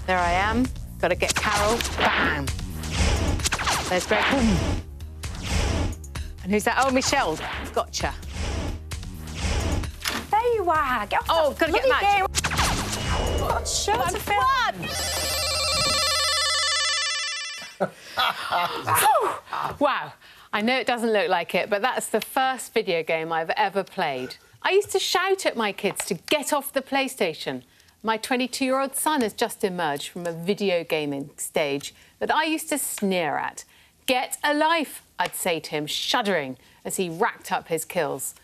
There I am. Got to get Carol. Bam. There's Greg. Boom. And who's that? Oh, Michelle. Gotcha. There you are. Get off got to get Match. What show to film? Wow. I know it doesn't look like it, but that's the first video game I've ever played. I used to shout at my kids to get off the PlayStation. My 22-year-old son has just emerged from a video gaming stage that I used to sneer at. Get a life, I'd say to him, shuddering as he racked up his kills.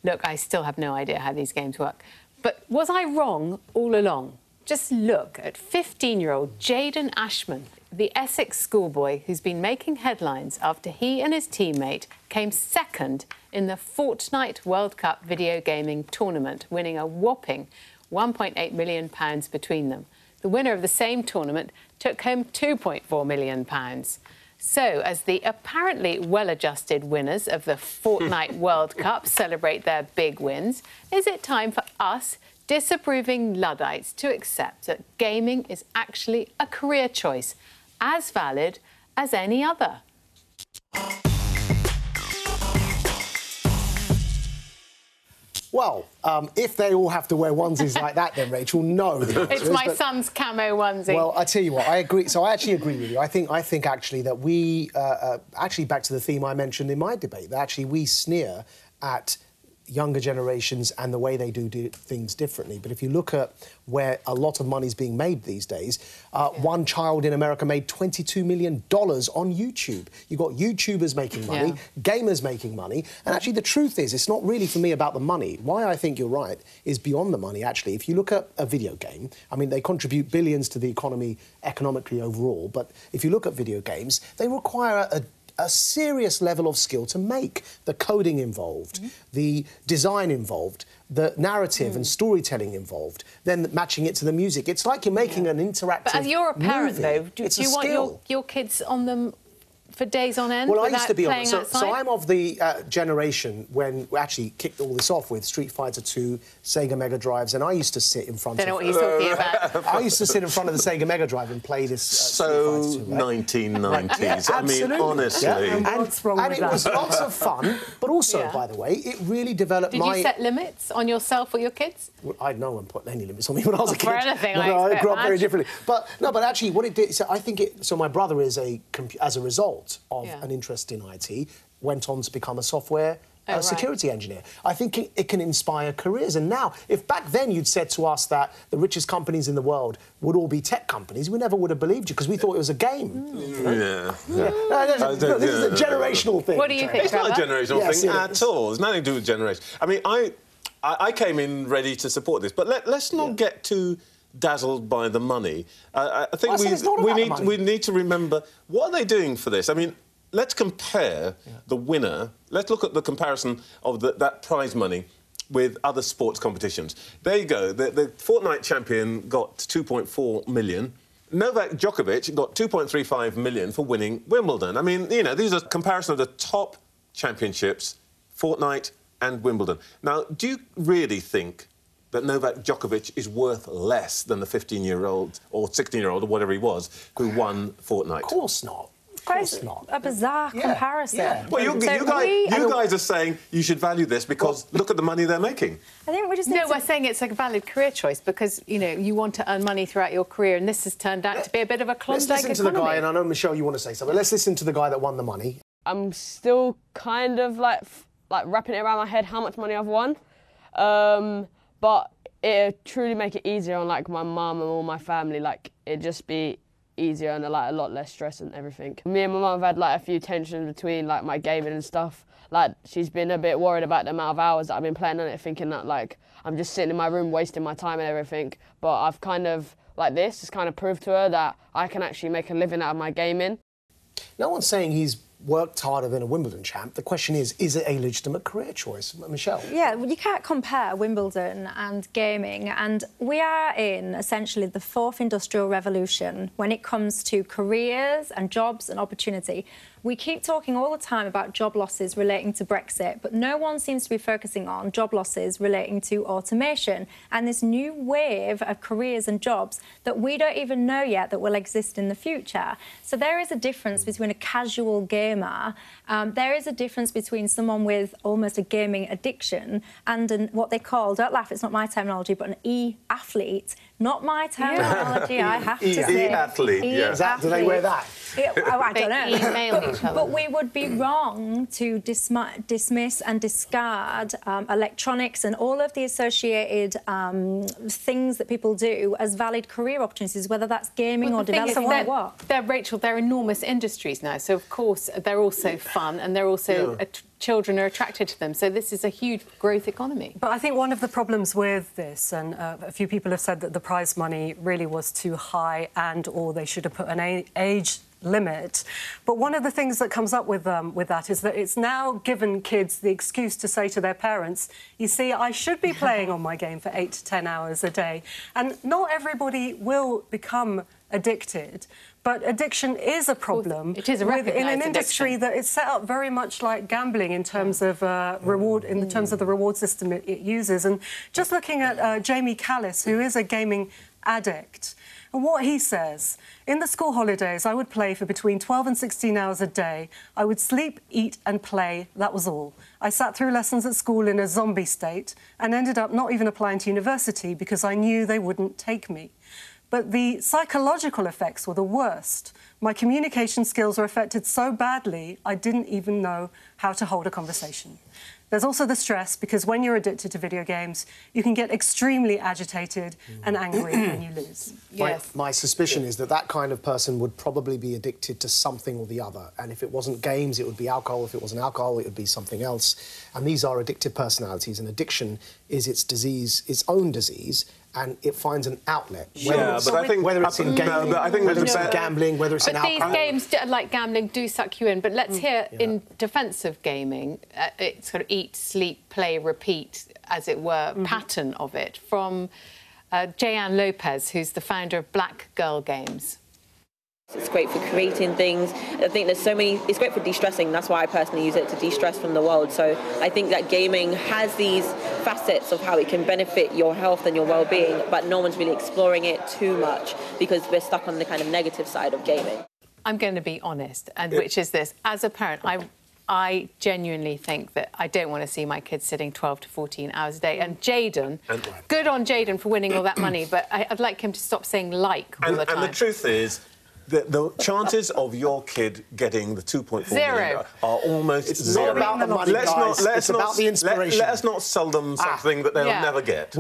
Look, I still have no idea how these games work. But was I wrong all along? Just look at 15-year-old Jaden Ashman, the Essex schoolboy who's been making headlines after he and his teammate came second in the Fortnite World Cup video gaming tournament, winning a whopping £1.8 million between them. The winner of the same tournament took home £2.4 million. So, as the apparently well-adjusted winners of the Fortnite World Cup celebrate their big wins, is it time for us, disapproving Luddites, to accept that gaming is actually a career choice, as valid as any other? Well, if they all have to wear onesies like that, then, Rachel, no. It's my son's camo onesie. Well, I tell you what, I agree. So I actually agree with you. I think actually that we, actually back to the theme I mentioned in my debate, that actually we sneer at younger generations and the way they do things differently. But if you look at where a lot of money's being made these days, one child in America made $22 million on YouTube. You've got YouTubers making money, gamers making money, and actually the truth is, it's not really for me about the money. Why I think you're right is beyond the money, actually. If you look at a video game, I mean, they contribute billions to the economy economically overall, but if you look at video games, they require a serious level of skill to make. The coding involved, the design involved, the narrative and storytelling involved, then matching it to the music. It's like you're making an interactive But as you're a parent, movie. though, do you want your kids on them for days on end? Well, I used to be on. So I'm of the generation when we actually kicked all this off with Street Fighter 2, Sega Mega Drives, and I used to sit in front Don't know what you're talking about. I used to sit in front of the Sega Mega Drive and play this so Street Fighter 2, right? 1990s. I mean, honestly. And it was lots of fun, but also, by the way, it really developed Did you set limits on yourself or your kids? Well, no one put any limits on me when I was a kid. For anything, I grew up very differently. But actually, what it did, so I think it. So my brother is as a result of an interest in IT, went on to become a software security engineer. I think it can inspire careers. And now, if back then you'd said to us that the richest companies in the world would all be tech companies, we never would have believed you because we thought it was a game. This is a generational thing. What do you think, It's not a generational thing at all. There's nothing to do with generation. I mean, I came in ready to support this, but let's not get too dazzled by the money. I think we need to remember, what are they doing for this? I mean, let's compare the winner. Let's look at the comparison of that prize money with other sports competitions. There you go. The Fortnite champion got 2.4 million. Novak Djokovic got 2.35 million for winning Wimbledon. I mean, you know, these are comparison of the top championships, Fortnite and Wimbledon. Now, do you really think that Novak Djokovic is worth less than the 15-year-old or 16-year-old or whatever he was who won Fortnite? Of course not. Quite a bizarre comparison. Yeah. Well, you guys are saying you should value this because look at the money they're making. I think we just we're saying it's like a valid career choice because, you know, you want to earn money throughout your career and this has turned out to be a bit of a Klondike Let's listen to the economy. guy, and I know, Michelle, you want to say something. Let's listen to the guy that won the money. I'm still kind of like wrapping it around my head how much money I've won, but it truly make it easier on like my mum and all my family. Like it'd just be easier and like a lot less stress and everything. Me and my mum have had like a few tensions between like my gaming and stuff. Like she's been a bit worried about the amount of hours that I've been playing on it, thinking that like I'm just sitting in my room wasting my time and everything. But I've kind of like this has kind of proved to her that I can actually make a living out of my gaming. No one's saying he's worked harder than a Wimbledon champ. The question is it a legitimate career choice? Michelle? Yeah, well, you can't compare Wimbledon and gaming, and we are in, essentially, the fourth industrial revolution when it comes to careers and jobs and opportunity. We keep talking all the time about job losses relating to Brexit, but no one seems to be focusing on job losses relating to automation and this new wave of careers and jobs that we don't even know yet that will exist in the future. So there is a difference between a casual gamer, there is a difference between someone with almost a gaming addiction and what they call, don't laugh, it's not my terminology, but an e-athlete. Not my terminology, I have to say. E-athlete, yeah. Do they wear that? I don't know. Email each other. But we would be wrong to dismiss and discard electronics and all of the associated things that people do as valid career opportunities, whether that's gaming or developing or what. Rachel, they're enormous industries now, so of course they're also fun and they're also... children are attracted to them, so this is a huge growth economy. But I think one of the problems with this, and a few people have said that the prize money really was too high or they should have put an age limit. But one of the things that comes up with that is that it's now given kids the excuse to say to their parents, you see, I should be playing on my game for 8 to 10 hours a day. And not everybody will become addicted, but addiction is a problem. It is a recognised in an industry that is set up very much like gambling in terms of reward, in terms of the reward system it uses. And just looking at Jamie Callis, who is a gaming addict, and what he says, in the school holidays, I would play for between 12 and 16 hours a day. I would sleep, eat and play, that was all. I sat through lessons at school in a zombie state and ended up not even applying to university because I knew they wouldn't take me. But the psychological effects were the worst. My communication skills were affected so badly, I didn't even know how to hold a conversation. There's also the stress, because when you're addicted to video games, you can get extremely agitated and angry when you lose. Yes. My suspicion is that kind of person would probably be addicted to something or the other. And if it wasn't games, it would be alcohol. If it wasn't alcohol, it would be something else. And these are addictive personalities, and addiction is its disease, its own disease, and it finds an outlet. Whether it's in gaming, whether it's in gambling, whether it's in alcohol. But these games, like gambling, do suck you in. But let's hear, in defence of gaming, it's sort of eat, sleep, play, repeat, as it were, pattern of it, from Jayan Lopez, who's the founder of Black Girl Games. It's great for creating things. I think there's so many... It's great for de-stressing. That's why I personally use it, to de-stress from the world. So I think that gaming has these facets of how it can benefit your health and your well-being, but no one's really exploring it too much because we're stuck on the kind of negative side of gaming. I'm going to be honest, and which is this. As a parent, I genuinely think that I don't want to see my kids sitting 12 to 14 hours a day. And Jayden, good on Jayden for winning all that money, but I'd like him to stop saying like all the time. And the truth is, the chances of your kid getting the 2.4 million are almost zero. It's not about the money, guys. It's about the inspiration. Let us not sell them something that they'll never get.